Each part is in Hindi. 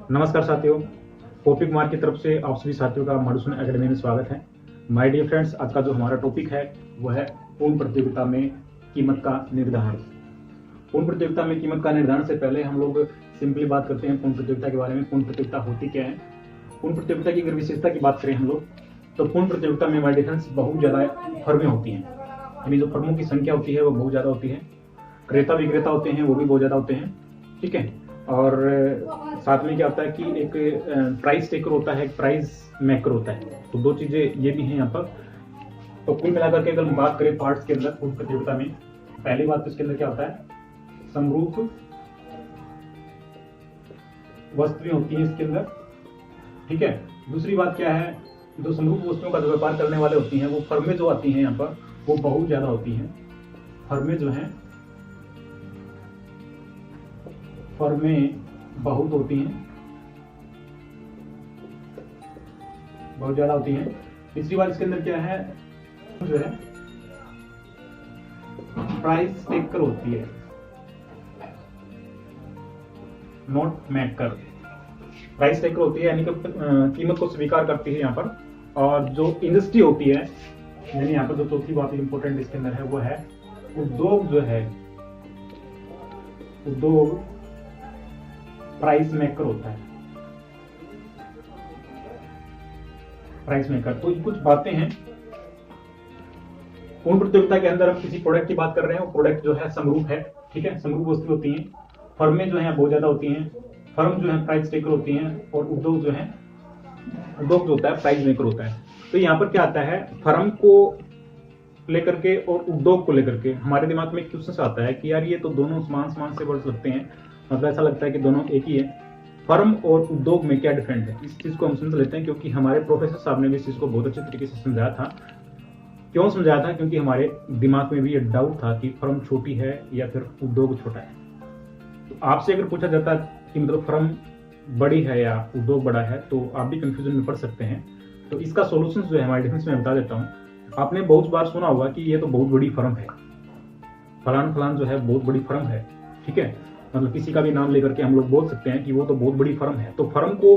नमस्कार साथियों, कॉपी कुमार की तरफ से आप सभी साथियों का मधुसूदन एकेडमी में स्वागत है। माय डियर फ्रेंड्स, आज का जो हमारा टॉपिक है वो है पूर्ण प्रतियोगिता में कीमत का निर्धारण। पूर्ण प्रतियोगिता में कीमत का निर्धारण से पहले हम लोग सिंपली बात करते हैं पूर्ण प्रतियोगिता के बारे में। पूर्ण प्रतियोगिता होती क्या है? पूर्ण प्रतियोगिता की अगर विशेषता की बात करें हम लोग, तो पूर्ण प्रतियोगिता में माय डियर फ्रेंड्स बहुत ज़्यादा फर्में होती हैं, यानी जो फर्मों की संख्या होती है वो बहुत ज़्यादा होती है। क्रेता विक्रेता होते हैं वो भी बहुत ज़्यादा होते हैं, ठीक है। और साथ में क्या होता है कि एक प्राइस टेकर होता है, एक प्राइस मेकर होता है, तो दो चीजें ये भी हैं यहाँ पर। तो कुल मिलाकर के अगर बात करें पार्ट्स के अंदर पूर्ण प्रतियोगिता में, पहली बात तो इसके अंदर क्या होता है, समरूप वस्तुएं होती हैं इसके अंदर, ठीक है। दूसरी बात क्या है, जो समरूप वस्तुओं का जो व्यापार करने वाले होती हैं वो फर्में जो आती हैं यहाँ पर वो बहुत ज्यादा होती हैं। फर्में जो हैं फर्में बहुत होती हैं, बहुत ज्यादा होती हैं। तीसरी बात इसके अंदर क्या है, जो है प्राइस टेकर होती है, नॉट मेकर। प्राइस टेकर होती है यानी कि कीमत को स्वीकार करती है यहाँ पर। और जो इंडस्ट्री होती है, यानी यहाँ पर जो चौथी बात इंपॉर्टेंट इसके अंदर है वो है उद्योग। जो है उद्योग प्राइस मेकर होता है, प्राइस मेकर। तो ये कुछ बातें हैं। पूर्ण प्रतियोगिता के अंदर हम किसी प्रोडक्ट की बात कर रहे हैं, वो प्रोडक्ट जो है समरूप है, ठीक है। समरूप वस्तु होती हैं, फर्में जो है बहुत ज्यादा होती हैं, फर्म जो है प्राइस टेकर होती हैं, और उद्योग जो है, उद्योग जो होता है प्राइस मेकर होता है। तो यहाँ पर क्या आता है, फर्म को लेकर के और उद्योग को लेकर के हमारे दिमाग में क्वेश्चन आता है कि यार ये तो दोनों समान समान से वर्ड लगते हैं, मतलब ऐसा लगता है कि दोनों एक ही है। फर्म और उद्योग में क्या डिफरेंट है, इस चीज को हम समझ लेते हैं, क्योंकि हमारे प्रोफेसर साहब ने भी इस चीज को बहुत अच्छे तरीके से समझाया था। क्यों समझाया था? क्योंकि हमारे दिमाग में भी ये डाउट था कि फर्म छोटी है या फिर उद्योग छोटा है। तो आपसे अगर पूछा जाता है कि मतलब फर्म बड़ी है या उद्योग बड़ा है, तो आप भी कंफ्यूजन में पड़ सकते हैं। तो इसका सोल्यूशन जो है हमारे डिफेंस में बता देता हूँ। आपने बहुत बार सुना होगा कि ये तो बहुत बड़ी फर्म है, फलान फलान जो है बहुत बड़ी फर्म है, ठीक है। मतलब किसी का भी नाम लेकर के हम लोग बोल सकते हैं कि वो तो बहुत बड़ी फर्म है। तो फर्म को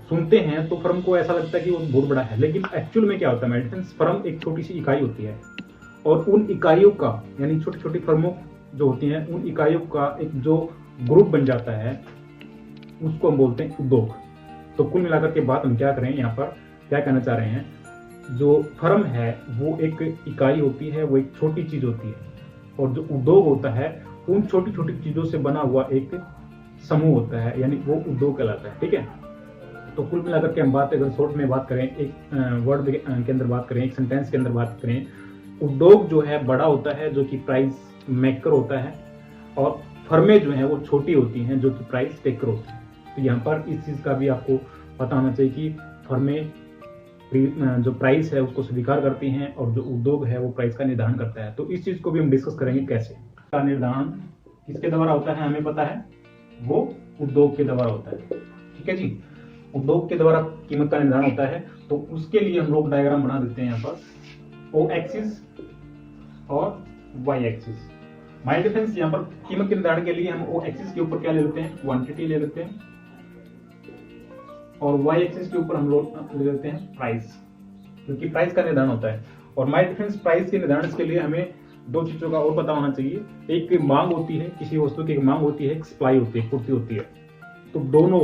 सुनते हैं तो फर्म को ऐसा लगता है कि वो बहुत बड़ा है, लेकिन एक्चुअल में क्या होता है मेरे फ्रेंड्स, फर्म एक छोटी सी इकाई होती है, और उन इकाइयों का, यानी छोटी छोटी फर्मों जो होती हैं, उन इकाइयों का एक जो ग्रुप बन जाता है उसको हम बोलते हैं उद्योग। तो कुल मिलाकर के बात हम क्या करें, यहाँ पर क्या कहना चाह रहे हैं, जो फर्म है वो एक इकाई होती है, वो एक छोटी चीज होती है, और जो उद्योग होता है उन छोटी छोटी चीजों से बना हुआ एक समूह होता है, यानी वो उद्योग कहलाता है, ठीक है। तो कुल मिलाकर के हम बात अगर शॉर्ट में बात करें, एक वर्ड के अंदर बात करें, एक सेंटेंस के अंदर बात करें, उद्योग जो है बड़ा होता है जो कि प्राइस मेकर होता है, और फर्में जो है वो छोटी होती हैं जो कि प्राइस टेकर होती है। तो यहाँ पर इस चीज का भी आपको पता होना चाहिए कि फर्में जो प्राइस है उसको स्वीकार करती हैं, और जो उद्योग है वो प्राइस का निर्धारण करता है। तो इस चीज को भी हम डिस्कस करेंगे कैसे। का निर्धारण किसके द्वारा होता है हमें पता है, वो उद्योग के द्वारा होता है, ठीक है जी। उद्योग के द्वारा कीमत का निर्धारण होता है। तो उसके लिए हम लोग डायग्राम बना देते हैं यहाँ पर, ओ एक्सिस और वाई एक्सिस। माय डिफरेंस यहाँ पर कीमत के निर्धारण के लिए हम ओ एक्सिस के ऊपर क्या ले लेते हैं, क्वांटिटी ले लेते हैं, और वाई एक्सिस के ऊपर हम लोग ले लेते हैं प्राइस, क्योंकि प्राइस का निर्धारण होता है। और माय डिफरेंस प्राइस के निर्धारण के लिए हमें दो चीजों का और पता होना चाहिए, एक मांग होती है, किसी वस्तु की एक मांग होती है, एक सप्लाई होती है, पूर्ति होती है। तो दोनों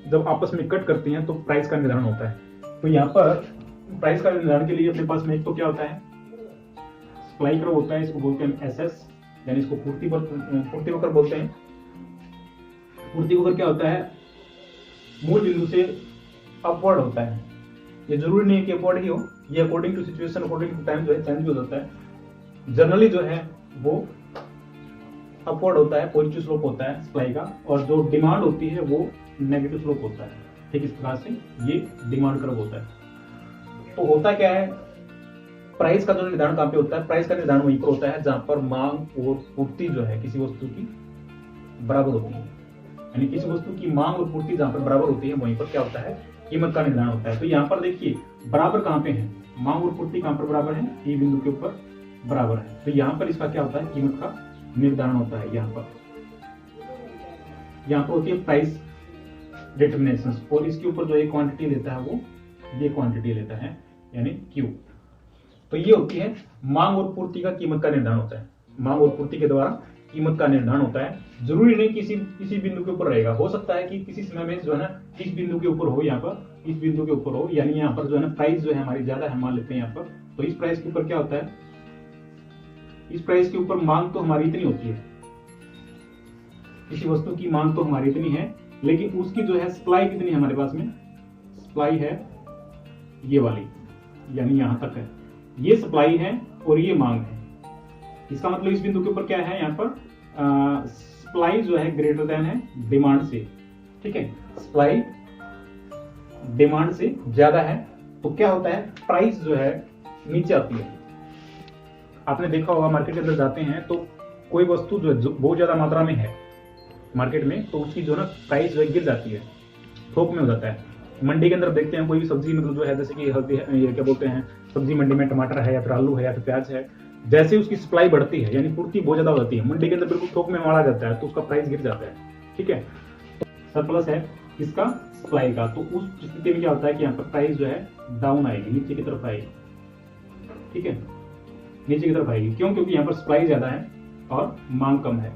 जब आपस में कट करती हैं तो प्राइस का निर्धारण होता है। तो यहाँ पर प्राइस का निर्धारण के लिए अपने पास में एक तो क्या होता है, सप्लाई कर्व होता है, इसको बोलते हैं एसएस, यानी इसको पूर्ति वक्र बोलते हैं। पूर्ति वक्र क्या होता है, मूल बिंदु से अपवर्ड होता है। ये जरूरी नहीं है कि अपवर्ड ही हो, ये according to situation, according to time जो है चेंज भी हो जाता है। जनरली जो है वो अपवर्ड होता है, पॉजिटिव स्लोप होता है सप्लाई का, और जो डिमांड होती है वो नेगेटिव स्लोप होता है। ठीक इस प्रकार से ये डिमांड कर्व होता है। तो होता क्या है, प्राइस का जो निर्धारण कहाँ पे होता है, प्राइस का निर्धारण वहीं पर होता है जहां पर मांग और पूर्ति जो है किसी वस्तु की बराबर होती है। यानी किसी वस्तु की मांग और पूर्ति जहां पर बराबर होती है वहीं पर क्या होता है, कीमत का निर्धारण होता है। तो यहाँ पर देखिए बराबर कहाँ पे है, मांग और पूर्ति कहाँ पर बराबर है, ई बिंदु के ऊपर बराबर है। तो यहाँ पर इसका क्या होता है, कीमत का निर्धारण होता है यहाँ पर। यहाँ पर होती है प्राइस डिटर्मिनेशन, और इसके ऊपर जो ये क्वांटिटी लेता है वो ये क्वांटिटी लेता है, यानी क्यू। तो ये होती है मांग और पूर्ति का कीमत का निर्धारण होता है। मांग और पूर्ति के द्वारा कीमत का निर्धारण होता है। जरूरी नहीं किसी बिंदु के ऊपर रहेगा, हो सकता है कि किसी समय में जो है ना इस बिंदु के ऊपर हो, यहाँ पर इस बिंदु के ऊपर हो, यानी यहाँ पर जो है ना प्राइस जो है हमारी ज्यादा है, मान लेते हैं यहाँ पर। तो इस प्राइस के ऊपर क्या होता है, इस प्राइस के ऊपर मांग तो हमारी इतनी होती है, किसी वस्तु की मांग तो हमारी इतनी है, लेकिन उसकी जो है सप्लाई कितनी है हमारे पास में, सप्लाई है ये वाली, यानी यहां तक है, ये सप्लाई है और ये मांग है। इसका मतलब इस बिंदु के ऊपर क्या है, यहाँ पर सप्लाई जो है ग्रेटर देन है डिमांड से, ठीक है, सप्लाई डिमांड से ज्यादा है, तो क्या होता है प्राइस जो है नीचे आती है। आपने देखा होगा मार्केट के अंदर जाते हैं तो कोई वस्तु जो बहुत ज्यादा मात्रा में है मार्केट में, तो उसकी जो है ना प्राइस जो है गिर जाती है, थोक में हो जाता है। मंडी के अंदर देखते हैं कोई भी सब्जी, मतलब जो है जैसे कि हल्दी, ये क्या बोलते हैं, सब्जी मंडी में टमाटर है या फिर आलू है या फिर प्याज है, जैसे उसकी सप्लाई बढ़ती है यानी पूर्ति बहुत ज्यादा होती है, मंडी के अंदर बिल्कुल थोक में मारा जाता है, तो उसका प्राइस गिर जाता है, ठीक है। तो सरप्लस है इसका सप्लाई का, तो उस स्थिति में क्या होता है कि यहाँ पर प्राइस जो है डाउन आएगी, नीचे की तरफ आएगी, ठीक है, नीचे की तरफ आएगी। क्यों? क्योंकि यहाँ पर सप्लाई ज्यादा है और मांग कम है,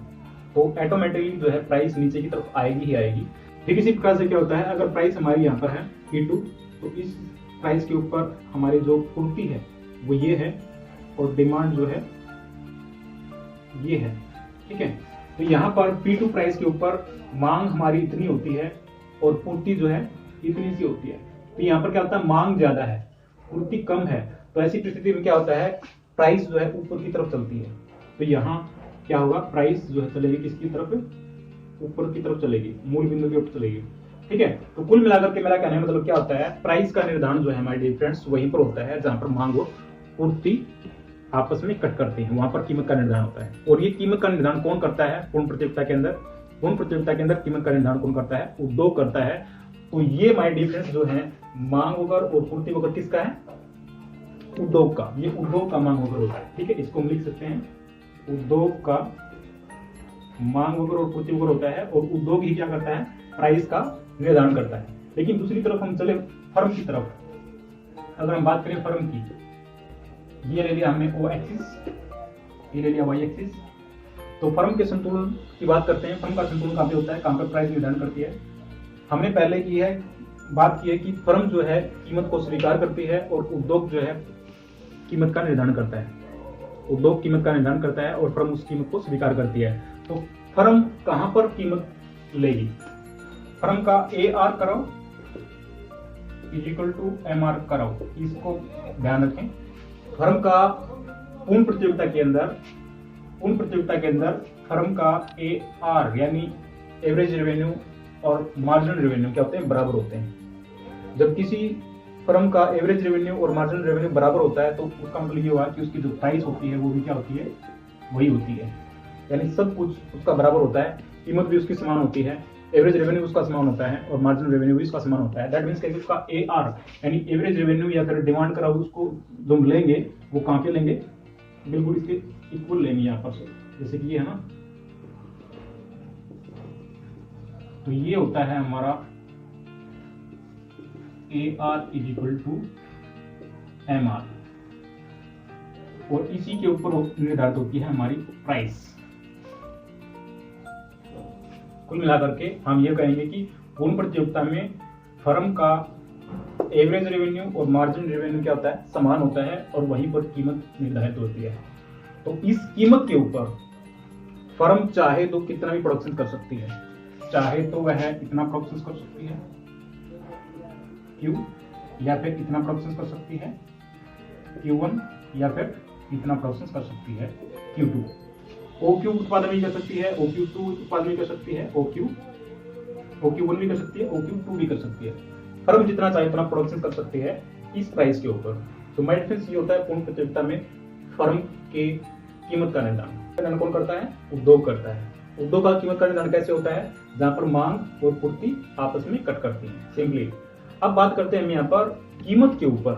तो ऑटोमेटिकली जो है प्राइस नीचे की तरफ आएगी ही आएगी। ठीक इसी प्रकार से क्या होता है, अगर प्राइस हमारी यहाँ पर है P2, तो इस प्राइस के ऊपर हमारी जो पूर्ति है वो ये है और डिमांड जो है ये है, ठीक है। तो यहाँ पर P2 प्राइस के ऊपर मांग हमारी इतनी होती है और पूर्ति जो है इतनी सी होती है। तो यहाँ पर क्या होता है, मांग ज्यादा है, पूर्ति कम है, तो ऐसी परिस्थिति में क्या होता है, प्राइस जो है ऊपर की तरफ चलती है। तो यहाँ क्या होगा, प्राइस जो है चलेगी किसकी तरफ, ऊपर की तरफ चलेगी, मूल बिंदु के ऊपर चलेगी, ठीक है। तो कुल मिलाकर के मेरा कहने का मतलब क्या होता है, प्राइस का निर्धारण जो है हमारे डियर फ्रेंड्स वहीं पर होता है जहां पर मांग और पूर्ति आपस में कट करती है, वहां पर कीमत का निर्धारण होता है। और ये कीमत का निर्धारण कौन करता है, पूर्ण प्रतियोगिता के अंदर, पूर्ण प्रतियोगिता के अंदर कीमत का निर्धारण कौन करता है, उद्योग करता है। तो ये माय डियर फ्रेंड्स जो है मांग वगैरह और पूर्ति वगैरह किसका है, उद्योग का, ये उद्योग का मांग वगैरह होता है, ठीक है। इसको हम लिख सकते हैं उद्योग का मांग वगैरह और पूर्ति वगैरह होता है, और उद्योग ही क्या करता है, प्राइस का निर्धारण करता है। लेकिन दूसरी तरफ हम चले फर्म की तरफ, अगर हम बात करें फर्म की, ये ले लिया हमने ओ एक्सिस, ये ले लिया वाई एक्सिस। तो फर्म के संतुलन की बात करते हैं, फर्म का संतुलन कहाँ पे होता है, कहाँ पे प्राइस निर्धारण करती है। हमने पहले की है बात की है कि फर्म जो है कीमत को स्वीकार करती है और उद्योग जो है कीमत का निर्धारण करता है, उद्योग कीमत का निर्धारण करता है और फर्म उस कीमत को स्वीकार करती है। तो फर्म कहां पर कीमत लेगी, फर्म का AR कराओ इक्वल टू MR कराओ, इसको ध्यान रखें। फर्म का पूर्ण प्रतियोगिता के अंदर फर्म का AR यानी एवरेज रेवेन्यू और मार्जिनल रेवेन्यू क्या होते हैं, बराबर होते हैं। जब किसी फर्म का एवरेज रेवेन्यू और मार्जिनल रेवेन्यू बराबर होता है तो उसका मतलब ये हुआ कि उसकी जो प्राइस होती है वो भी क्या होती है, वही होती है, यानी सब कुछ उसका बराबर होता है, कीमत भी उसकी समान होती है, एवरेज रेवेन्यू उसका समान होता है और मार्जिनल रेवेन्यू भी उसका समान होता है। दैट मींस कि उसका AR यानी एवरेज रेवेन्यू या फिर डिमांड करा उसको जो लेंगे वो कहाँ पे लेंगे, बिल्कुल इसके इक्वल लेंगे यहाँ पर से, जैसे कि ये है ना। तो ये होता है हमारा AR इक्वल टू MR, और इसी के ऊपर निर्धारित होती है हमारी प्राइस। कुल मिलाकर के हम ये कहेंगे कि पूर्ण प्रतियोगिता में फर्म का एवरेज रेवेन्यू और मार्जिन रेवेन्यू क्या होता है, समान होता है, और वहीं पर कीमत निर्धारित होती है। तो इस कीमत के ऊपर फर्म चाहे तो कितना भी प्रोडक्शन कर सकती है, चाहे तो वह इतना प्रोडक्शन कर सकती है Q, या फिर इतना प्रोडक्शन कर सकती है Q1, या फिर इतना प्रोडक्शन कर सकती है Q2। OQ उत्पादन भी कर सकती है, OQ2 उत्पादन भी कर सकती है, OQ1 भी कर सकती है, OQ2 भी कर सकती है। फर्म जितना चाहे उतना प्रोडक्शन कर सकती है इस प्राइस के ऊपर। तो माय डिफरेंस ये होता है, पूर्ण प्रतियोगिता में फर्म के कीमत का निर्धारण कौन करता है, उद्योग करता है। उद्योग का कीमत का निर्धारण कैसे होता है, जहां पर मांग और पूर्ति आपस में कट करती है, सिंपली। अब बात करते हैं हम यहाँ पर कीमत के ऊपर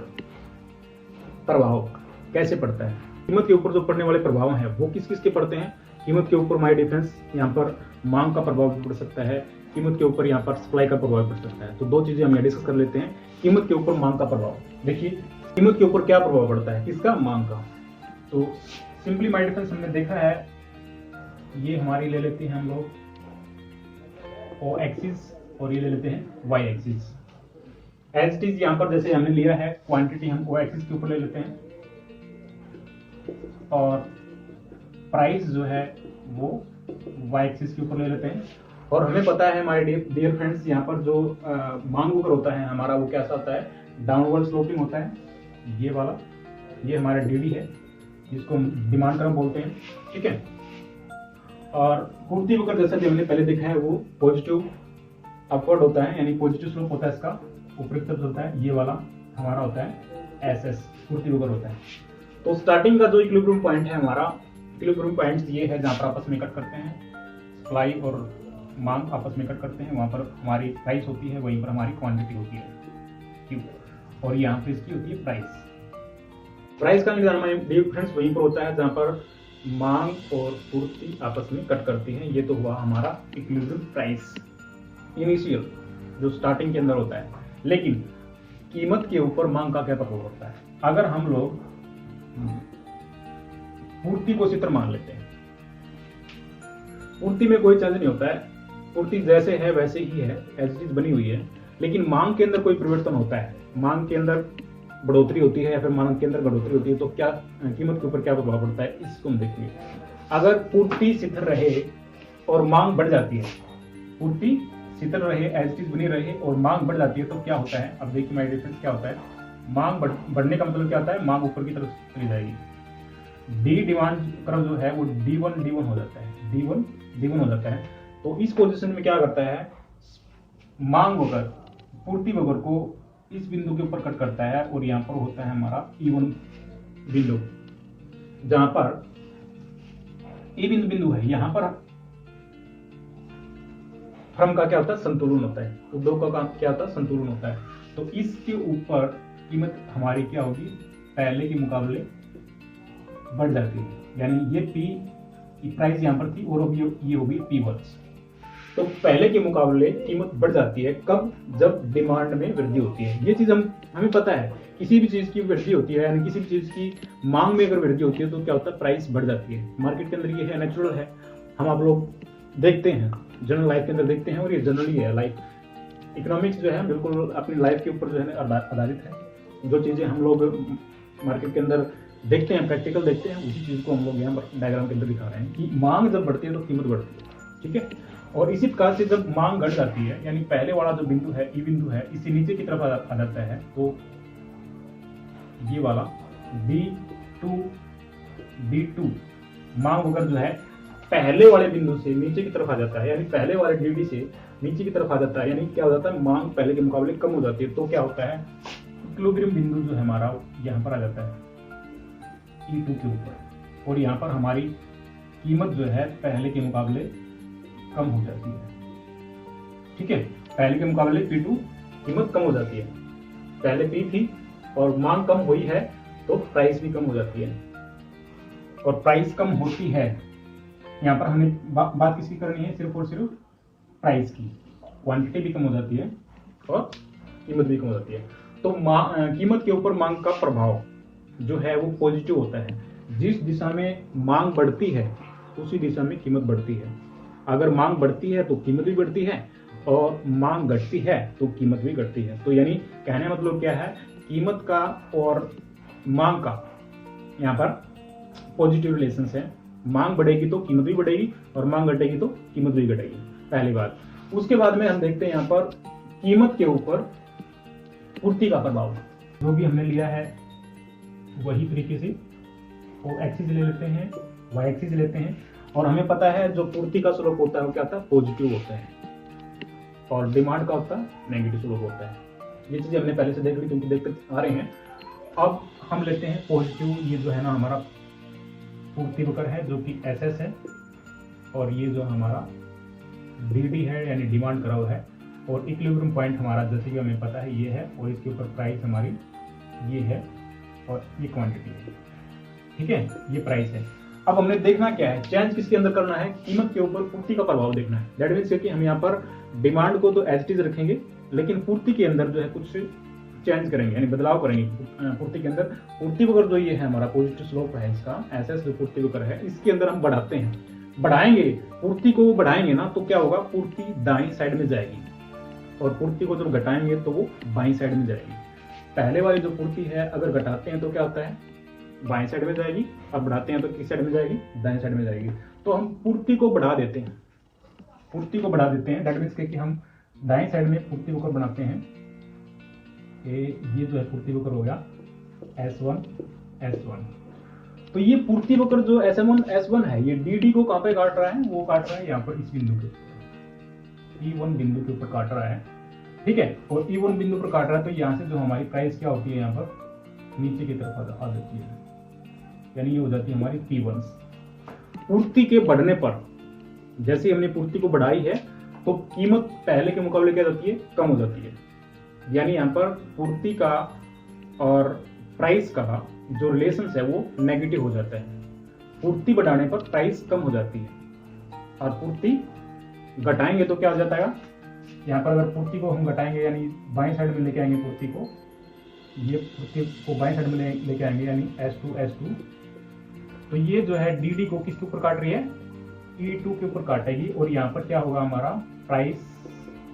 प्रभाव कैसे पड़ता है। कीमत के ऊपर जो पड़ने वाले प्रभाव हैं वो किस किस के पड़ते हैं, कीमत के ऊपर माय डिफेंस यहाँ पर मांग का प्रभाव भी पड़ सकता है, कीमत के ऊपर यहाँ पर सप्लाई का प्रभाव पड़ सकता है। तो दो चीजें हम यहाँ डिस्कस कर लेते हैं। कीमत के ऊपर मांग का प्रभाव, देखिए कीमत के ऊपर क्या प्रभाव पड़ता है, किसका, मांग का। तो सिंपली माय डिफेंस हमने देखा है, ये हमारी ले लेते हैं हम लोग ओ एक्सिस और ये ले लेते हैं Y axis. As it is यहाँ पर जैसे हमने लिया है क्वांटिटी हम ओ एक्सिस के ऊपर ले लेते हैं और प्राइस जो है वो वाई एक्सिस के ऊपर ले लेते हैं। और हमें पता है हमारे डियर फ्रेंड्स, यहाँ पर जो मांग ऊपर होता है हमारा वो कैसा होता है, डाउनवर्ड स्लोपिंग होता है, ये वाला, ये हमारा डीडी है जिसको डिमांड कर्व बोलते हैं, ठीक है। और पूर्ति वक्र जैसा कि हमने पहले देखा है वो पॉजिटिव अपवर्ड होता है, यानी पॉजिटिव स्लोप होता है, इसका ऊपरी तरफ होता है, ये वाला हमारा होता है एस एस, पूर्ति वक्र होता है। तो स्टार्टिंग का जो इक्विलिब्रियम पॉइंट है हमारा, इक्विलिब्रियम पॉइंट ये है जहाँ पर आपस में कट करते हैं, सप्लाई और मांग आपस में कट करते हैं, वहां पर हमारी प्राइस होती है, वहीं पर हमारी क्वांटिटी होती है क्यू, और यहाँ पर इसकी होती है प्राइस। प्राइस का निदान डिफरेंस वहीं पर होता है जहाँ पर मांग और पूर्ति आपस में कट करती है। ये तो हुआ हमारा इक्विलिब्रियम प्राइस, इनिशियल जो स्टार्टिंग के अंदर होता है। लेकिन कीमत के ऊपर मांग का क्या प्रभाव पड़ता है? अगर हम लोग पूर्ति को चित्र मान लेते हैं, पूर्ति में कोई चेंज नहीं होता है, पूर्ति जैसे है वैसे ही है, एज इट इज बनी हुई है। लेकिन मांग के अंदर कोई परिवर्तन होता है, मांग के अंदर बढ़ोतरी होती है या फिर मांग के अंदर बढ़ोतरी होती है, तो क्या कीमत के ऊपर क्या प्रभाव पड़ता है, इसको हम देखिए। अगर पूर्ति शिथिल रहे और मांग बढ़ जाती है, पूर्ति शिथिल रहे, एज इट इज बनी रहे और मांग बढ़ जाती है, तो क्या होता है, अब देखिए माय डिफरेंस क्या होता है, मांग बढ़ने का मतलब क्या होता है, मांग ऊपर की तरफ चली जाएगी। डी डिमांड कर्व जो है वो D1 हो जाता है, D1 हो जाता है। तो इस पोजीशन में क्या करता है, मांग वक्र पूर्ति वक्र को इस बिंदु के ऊपर कट करता है और यहाँ पर होता है हमारा E1 बिंदु, जहां पर E बिंदु है, यहाँ पर फर्म का क्या होता है, संतुलन होता है, उद्योग का काम क्या होता है, संतुलन होता है। तो इसके ऊपर कीमत हमारी क्या होगी, पहले के मुकाबले बढ़ जाती है, यानी ये P प्राइस यहाँ पर थी और अब ये होगी P1। तो पहले के मुकाबले कीमत बढ़ जाती है, कब, जब डिमांड में वृद्धि होती है। ये चीज हमें पता है, किसी भी चीज की वृद्धि होती है, यानी किसी भी चीज की मांग में अगर वृद्धि होती है तो क्या होता है, प्राइस बढ़ जाती है। मार्केट के अंदर ये है, नेचुरल है, हम आप लोग देखते हैं, जनरल लाइफ के अंदर देखते हैं, और ये जनरली है। लाइफ इकोनॉमिक्स जो है बिल्कुल अपनी लाइफ के ऊपर जो है आधारित है। जो चीजें हम लोग मार्केट के अंदर देखते हैं, प्रैक्टिकल देखते हैं, उसी चीज को हम लोग यहाँ डायग्राम के अंदर दिखा रहे हैं कि मांग जब बढ़ती है तो कीमत बढ़ती है, ठीक है। और इसी प्रकार से जब मांग घट जाती है, यानी पहले वाला जो बिंदु है, ई बिंदु है, इससे नीचे की तरफ आ जाता है, तो ये वाला D2 मांग वक्र जो है पहले वाले बिंदु से नीचे की तरफ आ जाता है, यानी पहले वाले DD से नीचे की तरफ आ जाता है, यानी क्या हो जाता है, मांग पहले के मुकाबले कम हो जाती है। तो क्या होता है, इक्विलिब्रियम बिंदु जो है हमारा यहाँ पर आ जाता है E2 के ऊपर, और यहाँ पर हमारी कीमत जो है पहले के मुकाबले कम हो जाती है, ठीक है। पहले के मुकाबले P2 कीमत कम हो जाती है, पहले P थी और मांग कम हुई है तो प्राइस भी कम हो जाती है। और प्राइस कम होती है, यहाँ पर हमें बात किसकी करनी है, सिर्फ और सिर्फ प्राइस की। क्वांटिटी भी कम हो जाती है और कीमत भी कम हो जाती है। तो कीमत के ऊपर मांग का प्रभाव जो है वो पॉजिटिव होता है। जिस दिशा में मांग बढ़ती है उसी दिशा में कीमत बढ़ती है। अगर मांग बढ़ती है तो कीमत भी बढ़ती है, और मांग घटती है तो कीमत भी घटती है। तो यानी कहने का मतलब क्या है, कीमत का और मांग का यहाँ पर पॉजिटिव रिलेशन है। मांग बढ़ेगी तो कीमत भी बढ़ेगी और मांग घटेगी तो कीमत भी घटेगी, पहली बात। उसके बाद में हम देखते हैं यहाँ पर कीमत के ऊपर पूर्ति का प्रभाव। जो भी हमने लिया है वही तरीके से वो एक्सिस ले लेते हैं, वाई एक्सिस लेते हैं, और हमें पता है जो पूर्ति का स्लोप होता है वो क्या होता है, पॉजिटिव होता है, और डिमांड का होता है नेगेटिव स्लोप होता है। ये चीजें हमने पहले से देख ली क्योंकि देखते आ रहे हैं। अब हम लेते हैं पॉजिटिव, ये जो है ना हमारा पूर्ति वक्र है जो कि SS है, और ये जो हमारा DD है यानी डिमांड कर्व है, और इक्विलिब्रियम पॉइंट हमारा जैसे कि हमें पता है ये है, और इसके ऊपर प्राइस हमारी ये है और ये क्वांटिटी है, ठीक है, ये प्राइस है। अब हमने देखना क्या है, चेंज किसके अंदर करना है, कीमत के ऊपर पूर्ति का प्रभाव देखना है। दैट मीन्स कि हम यहाँ पर डिमांड को तो एज इट इज रखेंगे, लेकिन पूर्ति के अंदर जो है कुछ चेंज करेंगे, यानी बदलाव करेंगे पूर्ति के अंदर। पूर्ति वक्र जो ये है हमारा पॉजिटिव स्लोप है इसका, ऐसा जो पूर्ति वक्र है इसके अंदर हम बढ़ाते हैं, बढ़ाएंगे पूर्ति को बढ़ाएंगे ना, तो क्या होगा, पूर्ति दाईं साइड में जाएगी और पूर्ति को जब घटाएंगे तो वो बाईं साइड में जाएगी। पहले वाली जो पूर्ति है अगर घटाते हैं तो क्या होता है, बाईं साइड में जाएगी, और बढ़ाते हैं तो किस साइड में जाएगी, दाईं साइड में जाएगी। तो हम पूर्ति को बढ़ा देते हैं, पूर्ति को बढ़ा देते हैं। दैट मीन्स कि हम दाईं साइड में पूर्ति वक्र बनाते हैं। ये जो है पूर्ति वक्र हो गया S1 S1। तो ये पूर्ति वक्र जो S1 S1 है, ये DD को कहां पे काट रहा है, वो काट रहा है यहाँ पर इस बिंदु के ऊपर, E1 बिंदु के ऊपर काट रहा है, ठीक है। और E1 बिंदु पर काट रहा है तो यहाँ से जो हमारी प्राइस क्या होती है, यहाँ पर नीचे की तरफ आ जाती है, यानी ये हो जाती है हमारी P1। पूर्ति के बढ़ने पर, जैसे हमने पूर्ति को बढ़ाई है तो कीमत पहले के मुकाबले क्या जाती है, कम हो जाती है। यानी यहाँ पर पूर्ति का और प्राइस का जो रिलेशन है वो नेगेटिव हो जाता है। पूर्ति बढ़ाने पर प्राइस कम हो जाती है और पूर्ति घटाएंगे तो क्या हो जाता है, यहाँ पर अगर पूर्ति को हम घटाएंगे यानी बाएं साइड में लेके आएंगे पूर्ति को, ये पूर्ति को बाएं साइड में लेके आएंगे यानी S2 तो ये जो है DD को किसके ऊपर काट रही है, E2 के ऊपर काटेगी और यहाँ पर क्या होगा, हमारा प्राइस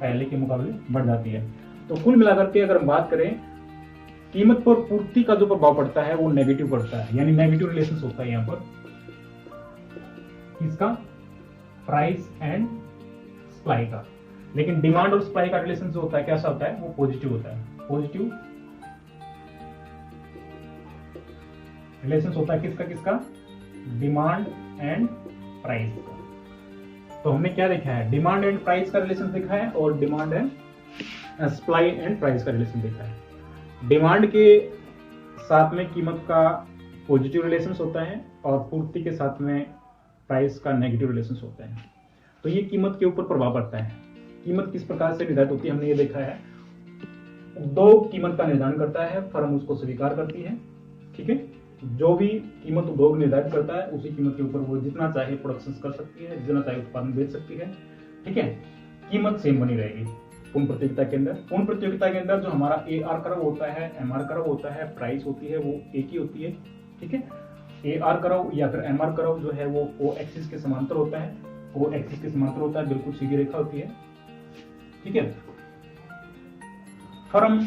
पहले के मुकाबले बढ़ जाती है। तो कुल मिलाकर के अगर हम बात करें, कीमत पर पूर्ति का जो प्रभाव पड़ता है वो नेगेटिव पड़ता है, यानी नेगेटिव रिलेशन होता है यहाँ पर इसका, प्राइस एंड सप्लाई का। लेकिन डिमांड और सप्लाई का रिलेशन जो होता है कैसा होता है, वो पॉजिटिव होता है। पॉजिटिव रिलेशन होता है किसका, डिमांड एंड प्राइस का। तो हमने क्या देखा है, डिमांड एंड प्राइस का रिलेशन देखा है और demand and supply and price का रिलेशन देखा है। डिमांड के साथ में कीमत का पॉजिटिव रिलेशन होता है और पूर्ति के साथ में प्राइस का नेगेटिव रिलेशन होता है। तो ये कीमत के ऊपर प्रभाव पड़ता है। कीमत किस प्रकार से निर्धारित होती है, हमने ये देखा है। उद्योग कीमत का निर्धारण करता है, फर्म उसको स्वीकार करती है, ठीक है। जो भी कीमत उद्योग निर्धारित करता है उसी कीमत के ऊपर वो जितना चाहे प्रोडक्शन कर सकती है, जितना चाहे उत्पादन बेच सकती है, ठीक है। कीमत सेम बनी रहेगी पूर्ण प्रतियोगिता के अंदर। पूर्ण प्रतियोगिता के अंदर जो हमारा AR कर्व होता है, MR कर्व होता है, प्राइस होती है वो एक ही होती है, ठीक है। AR कर्व या फिर MR कर्व जो है वो O एक्सिस के समांतर होता है, O एक्सिस के समांतर होता है, बिल्कुल सीधी रेखा होती है, ठीक है। फर्म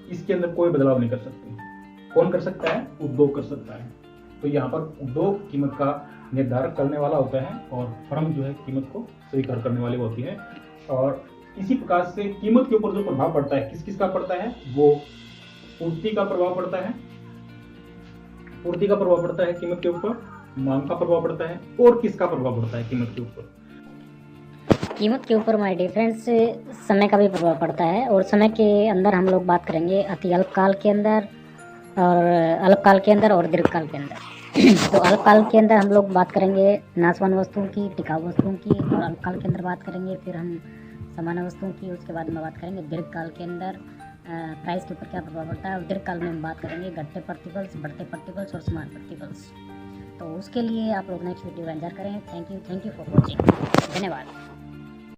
इसके अंदर कोई बदलाव नहीं कर सकती। कौन कर सकता है, उद्योग कर सकता है। तो यहाँ पर उद्योग कीमत का निर्धारण करने वाला होता है और फर्म जो है कीमत को स्वीकार करने वाली होती है। और इसी प्रकार से कीमत के ऊपर जो प्रभाव पड़ता है, किस किस का पड़ता है, वो पूर्ति का प्रभाव पड़ता है, पूर्ति का प्रभाव पड़ता है कीमत के ऊपर, मांग का प्रभाव पड़ता है, और किसका प्रभाव पड़ता है कीमत के ऊपर, कीमत के ऊपर माय डिफरेंस समय का भी प्रभाव पड़ता है। और समय के अंदर हम लोग बात करेंगे अति अल्पकाल के अंदर और अल्पकाल के अंदर और दीर्घकाल के अंदर। तो अल्पकाल के अंदर हम लोग बात करेंगे नाशवान वस्तुओं की, टिकाऊ वस्तुओं की, और अल्पकाल के अंदर बात करेंगे फिर हम सामान्य वस्तुओं की। उसके बाद में बात करेंगे दीर्घकाल के अंदर प्राइस के ऊपर क्या प्रभाव पड़ता है, और दीर्घकाल में हम बात करेंगे घटते प्रतिफल्स, बढ़ते प्रतिफल्स और समान प्रतिफल्स। तो उसके लिए आप लोग नेक्स्ट वीडियो एंजॉय करें। Thank you for watching. धन्यवाद।